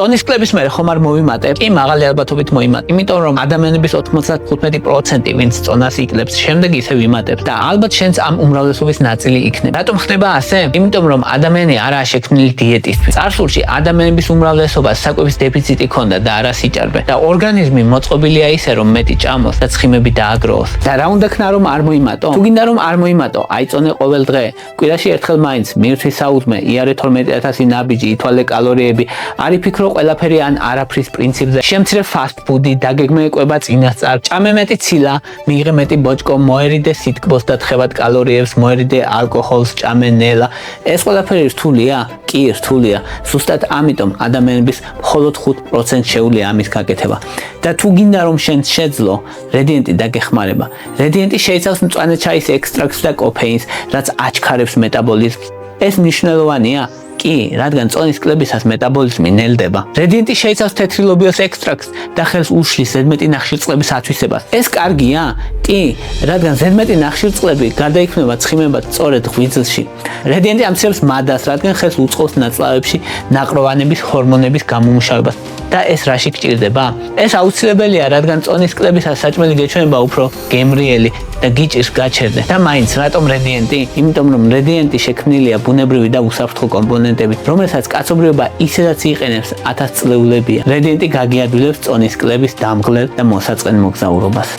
წონის კლების მერე ხომ არ მოვიმატებ? კი, მაღალი ალბათობით მოიმატებ. იმიტომ რომ ადამიანების 95% ვინც წონას იკლებს, შემდეგ ისე ვიმატებს და ალბათ შენც ამ უმრავლესობის ნაწილი იქნება. რატომ ხდება ასე? იმიტომ რომ ადამიანი არაა შექმნილი დიეტისთვის. წარსულში ადამიანების უმრავლესობას საკვების დეფიციტი ჰქონდა და არა სიჭარბე და ორგანიზმი მოწყობილია ისე რომ მეტი ჭამოს და ცხიმები დააგროვოს. და რა უნდა ქნა რომ არ მოიმატო? თუ გინდა რომ არ მოიმატო, აიწონე ყოველ დღე. კვირაში ერთხელ მაინც მიირთვი საუძმე, იარე 12000 ნაბიჯი, ითვალე კალორიები, არ იფიქრო ყველაფერი ან არაფრის პრინციპზე. შემცირე ფასტ ფუდი, დაგეგმე კვება წინასწარ, ჭამე მეტი ცილა, მიიღე მეტი ბოჭკო, მოერიდე სითბოს და თხევად კალორიებს, მოერიდე ალკოჰოლს, ჭამე ნელა. ეს ყველაფერი რთულია? კი, რთულია. ზუსტად ამიტომ ადამიანების მხოლოდ 5% შეუძლია ამის გაკეთება. და თუ გინდა რომ შენ შეძლო, რედიენტი დაგეხმარება. რედიენტი შეიცავს მწვანე ჩაის ექსტრაქტს და კოფეინს, რაც აჩქარებს მეტაბოლიზმს. ეს მნიშვნელოვანია? კი, რადგან წონის კლებისას მეტაბოლიზმი ნელდება. რედიენტი შეიცავს თეთრი ლობიოს ექსტრაქტს და ხელს უშლის ზედმეტი ნახშირწყლების ათვისებას. ეს კარგია? კი, რადგან ზედმეტი ნახშირწყლები გარდაიქმნება ცხიმებად სწორედ ღვიძლში. რედიენტი ამცირებს მადას, რადგან ხელს უწყობს ნაწლავებში ნაყროვანების ჰორმონების გამომუშავებას. და ეს რაში გჭირდება? ეს აუცილებელია, რადგან წონის კლებისას საჭმელი გეჩვენება უფრო გემრიელი და გიჭირს გაჩერდე. და მაინც რატომ რედიენტი? იმიტომ რომ რედიენტი შექმნილია ბუნებრივი და უსაფრთხო კომპონენტებით, რომელსაც კაცობრიობა ისედაც იყენებს 1000 წლეულებია. რედიენტი გაგიადვილებს წონის კლების დამღლელ და მოსაწყენ მოგზაურობას.